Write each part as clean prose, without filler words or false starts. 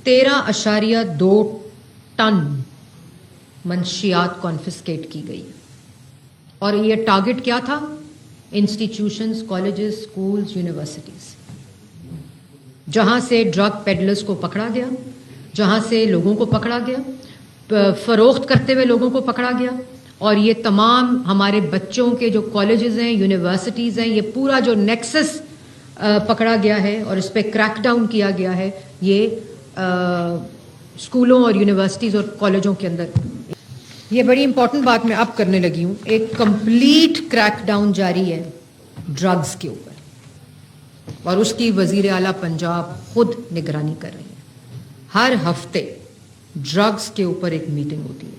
13.2 ton मंशियात confiscate की गई और ये टारगेट क्या था? इंस्टीट्यूशंस, कॉलेजेस, स्कूल्स, यूनिवर्सिटीज, जहां से ड्रग पेडलर्स को पकड़ा गया, जहां से लोगों को पकड़ा गया, फरोख्त करते हुए लोगों को पकड़ा गया, और ये तमाम हमारे बच्चों के जो कॉलेजेस हैं, यूनिवर्सिटीज़ हैं, ये पूरा जो नेक्सस पकड़ा गया है और इस पर क्रैक डाउन किया गया है, ये स्कूलों और यूनिवर्सिटीज़ और कॉलेजों के अंदर। ये बड़ी इंपॉर्टेंट बात मैं अब करने लगी हूँ। एक कंप्लीट क्रैक डाउन जारी है ड्रग्स के ऊपर और उसकी वज़ीर आला पंजाब खुद निगरानी कर रही है। हर हफ्ते ड्रग्स के ऊपर एक मीटिंग होती है।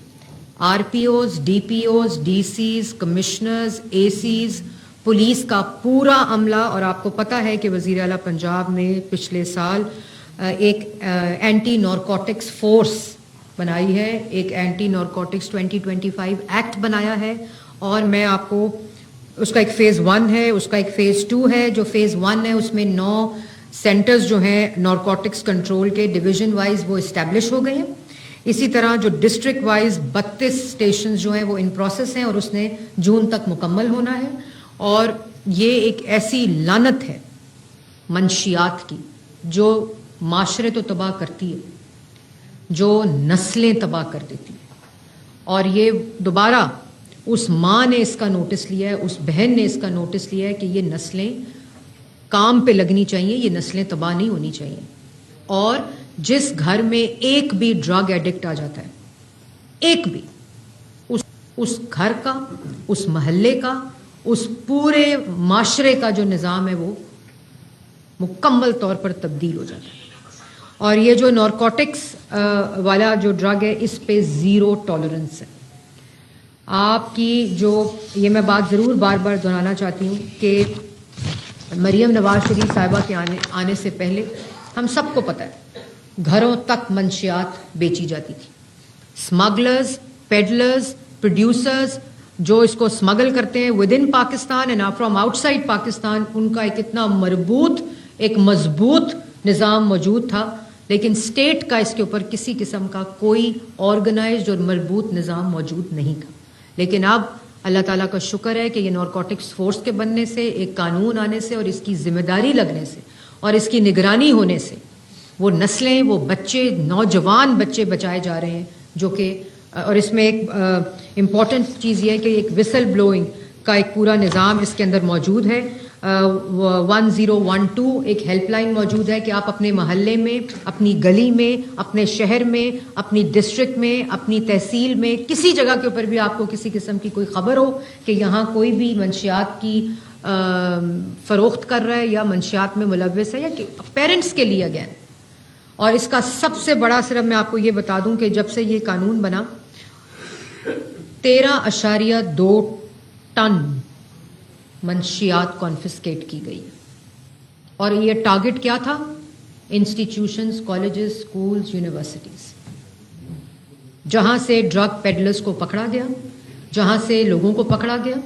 आरपीओज, डीपीओज, डीसीज, कमिश्नर्स, एसीज, पुलिस का पूरा अमला, और आपको पता है कि वज़ीर आला पंजाब ने पिछले साल एक एंटी नारकोटिक्स फोर्स बनाई है, एक एंटी नारकोटिक्स 2025 एक्ट बनाया है, और मैं आपको उसका एक फ़ेज़ 1 है, उसका एक फ़ेज़ 2 है। जो फ़ेज़ 1 है उसमें 9 सेंटर्स जो हैं नारकोटिक्स कंट्रोल के डिवीज़न वाइज वो इस्टेब्लिश हो गए हैं। इसी तरह जो डिस्ट्रिक्ट वाइज 32 स्टेशन जो हैं वो इन प्रोसेस हैं और उसने जून तक मुकम्मल होना है। और ये एक ऐसी लानत है मंशियात की जो माशरे तो तबाह करती है, जो नस्लें तबाह कर देती है। और ये दोबारा उस माँ ने इसका नोटिस लिया है, उस बहन ने इसका नोटिस लिया है कि ये नस्लें काम पे लगनी चाहिए, ये नस्लें तबाह नहीं होनी चाहिए। और जिस घर में एक भी ड्रग एडिक्ट आ जाता है, एक भी, उस घर का, उस महल्ले का, उस पूरे माशरे का जो निज़ाम है वो मुकम्मल तौर पर तब्दील हो जाता है। और ये जो नारकोटिक्स वाला जो ड्रग है, इस पे ज़ीरो टॉलरेंस है। आपकी जो ये मैं बात ज़रूर बार बार दोहराना चाहती हूँ कि मरियम नवाज शरीफ साहिबा के आने से पहले हम सबको पता है घरों तक मंशियात बेची जाती थी। स्मगलर्स, पेडलर्स, प्रोड्यूसर्स जो इसको स्मगल करते हैं with in Pakistan and from outside Pakistan, उनका एक इतना एक मजबूत निज़ाम मौजूद था, लेकिन स्टेट का इसके ऊपर किसी किस्म का कोई ऑर्गेनाइज्ड और मजबूत निज़ाम मौजूद नहीं था। लेकिन अब अल्लाह ताला का शुक्र है कि ये नारकोटिक्स फोर्स के बनने से, एक कानून आने से और इसकी जिम्मेदारी लगने से और इसकी निगरानी होने से वो नस्लें, वो बच्चे, नौजवान बच्चे बचाए जा रहे हैं। जो कि और इसमें एक इम्पॉर्टेंट चीज़ ये है कि एक विसल ब्लोइंग का एक पूरा निज़ाम इसके अंदर मौजूद है। 1012 एक हेल्पलाइन मौजूद है कि आप अपने महल्ले में, अपनी गली में, अपने शहर में, अपनी डिस्ट्रिक्ट में, अपनी तहसील में, किसी जगह के ऊपर भी आपको किसी किस्म की कोई ख़बर हो कि यहाँ कोई भी मंशियात की फ़रोख्त कर रहा है या मंशियात में मुलव्वस है, या पेरेंट्स के लिए अगैन। और इसका सबसे बड़ा सिर्फ मैं आपको ये बता दूं कि जब से ये कानून बना 13.2 टन मंशियात कॉन्फिस्केट की गई और ये टारगेट क्या था? इंस्टीट्यूशंस, कॉलेजेस, स्कूल्स, यूनिवर्सिटीज, जहां से ड्रग पेडलर्स को पकड़ा गया, जहां से लोगों को पकड़ा गया,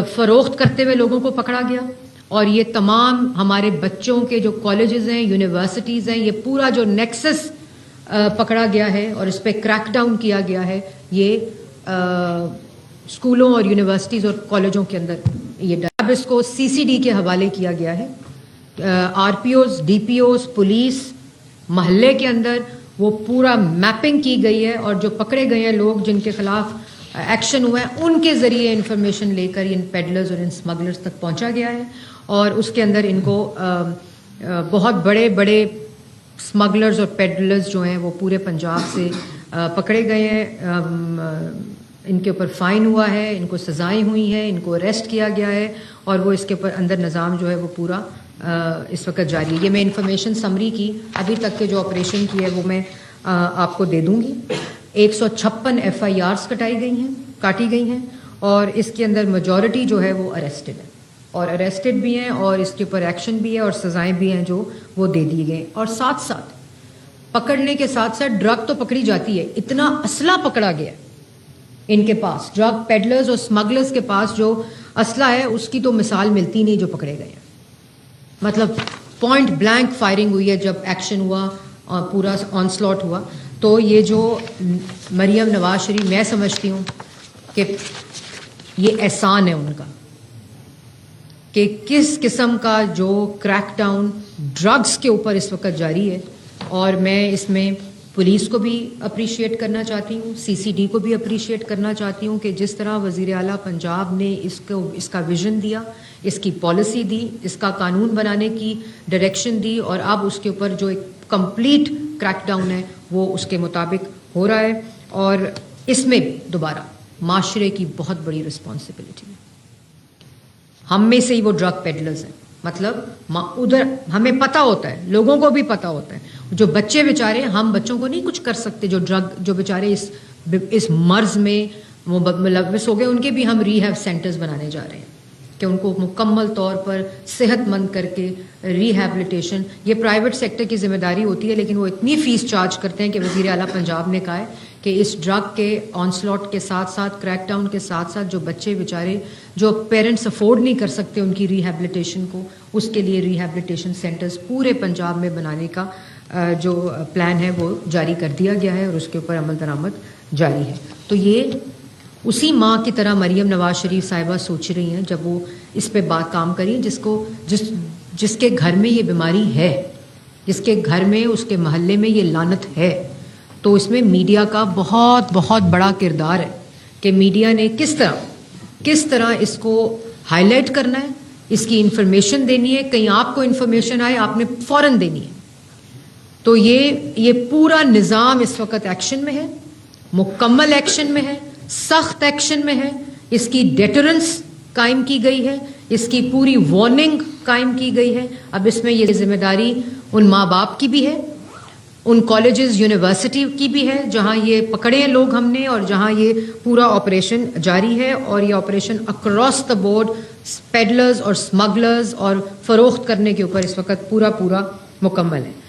फरोख्त करते हुए लोगों को पकड़ा गया, और ये तमाम हमारे बच्चों के जो कॉलेजेस हैं, यूनिवर्सिटीज़ हैं, ये पूरा जो नेक्सस पकड़ा गया है और इस पर क्रैक डाउन किया गया है, ये स्कूलों और यूनिवर्सिटीज़ और कॉलेजों के अंदर ये अब इसको सीसीडी के हवाले किया गया है। आरपीओज, डीपीओज, पुलिस, महल्ले के अंदर वो पूरा मैपिंग की गई है और जो पकड़े गए हैं लोग जिनके खिलाफ एक्शन हुआ है, उनके ज़रिए इंफॉर्मेशन लेकर इन पेडलर्स और इन स्मगलर्स तक पहुंचा गया है। और उसके अंदर इनको बहुत बड़े बड़े स्मगलर्स और पेडलर्स जो हैं वो पूरे पंजाब से पकड़े गए हैं। इनके ऊपर फ़ाइन हुआ है, इनको सज़ाएं हुई हैं, इनको अरेस्ट किया गया है और वो इसके ऊपर अंदर निज़ाम जो है वो पूरा इस वक्त जारी है। ये मैं इंफॉर्मेशन समरी की अभी तक के जो ऑपरेशन की है वो मैं आपको दे दूँगी। 156 FIRs काटी गई हैं और इसके अंदर मेजॉरिटी जो है वो अरेस्टेड है और अरेस्टेड भी हैं और इसके ऊपर एक्शन भी है और सज़ाएं भी हैं जो वो दे दी गई। और साथ साथ पकड़ने के साथ साथ ड्रग तो पकड़ी जाती है, इतना असला पकड़ा गया इनके पास, ड्रग पेडलर्स और स्मगलर्स के पास जो असला है उसकी तो मिसाल मिलती नहीं जो पकड़े गए हैं। मतलब पॉइंट ब्लैंक फायरिंग हुई है जब एक्शन हुआ पूरा ऑनस्लॉट हुआ, तो ये जो मरियम नवाज शरीफ, मैं समझती हूँ कि ये एहसान है उनका कि किस किस्म का जो क्रैकडाउन ड्रग्स के ऊपर इस वक्त जारी है। और मैं इसमें पुलिस को भी अप्रिशिएट करना चाहती हूँ, CCD को भी अप्रिशिएट करना चाहती हूँ कि जिस तरह वज़ीर आला पंजाब ने इसका विज़न दिया, इसकी पॉलिसी दी, इसका कानून बनाने की डायरेक्शन दी, और अब उसके ऊपर जो एक कंप्लीट क्रैकडाउन है वो उसके मुताबिक हो रहा है। और इसमें दोबारा माशरे की बहुत बड़ी रिस्पॉन्सिबिलिटी है। हम में से ही वो ड्रग पेडलर्स हैं, मतलब उधर हमें पता होता है, लोगों को भी पता होता है, जो बच्चे बेचारे, हम बच्चों को नहीं कुछ कर सकते, जो बेचारे इस मर्ज में मुलव्वस हो गए, उनके भी हम रीहैब सेंटर्स बनाने जा रहे हैं कि उनको मुकम्मल तौर पर सेहतमंद करके रिहैबिलिटेशन, ये प्राइवेट सेक्टर की जिम्मेदारी होती है, लेकिन वो इतनी फ़ीस चार्ज करते हैं कि वज़ीर आला पंजाब ने कहा है कि इस ड्रग के ऑनस्लॉट के साथ साथ, क्रैकडाउन के साथ साथ, जो बच्चे बेचारे, जो पेरेंट्स अफोर्ड नहीं कर सकते उनकी रिहैबिलिटेशन को, उसके लिए रिहैबिलिटेशन सेंटर्स पूरे पंजाब में बनाने का जो प्लान है वो जारी कर दिया गया है और उसके ऊपर अमल दरामद जारी है। तो ये उसी माँ की तरह मरियम नवाज शरीफ साहिबा सोच रही हैं जब वो इस पे बात काम करी, जिसके घर में ये बीमारी है, जिसके घर में, उसके महल्ले में ये लानत है। तो इसमें मीडिया का बहुत बहुत बड़ा किरदार है कि मीडिया ने किस तरह इसको हाईलाइट करना है, इसकी इंफॉर्मेशन देनी है। कहीं आपको इंफॉर्मेशन आए, आपने फौरन देनी है। तो ये पूरा निज़ाम इस वक्त एक्शन में है, मुकम्मल एक्शन में है, सख्त एक्शन में है। इसकी डेटरेंस कायम की गई है, इसकी पूरी वार्निंग कायम की गई है। अब इसमें ये जिम्मेदारी उन माँ बाप की भी है, उन कॉलेजेस यूनिवर्सिटी की भी है जहाँ ये पकड़े हैं लोग हमने, और जहाँ ये पूरा ऑपरेशन जारी है। और ये operation across the board peddlers और स्मगलर्स और फ़रोख्त करने के ऊपर इस वक्त पूरा मुकम्मल है।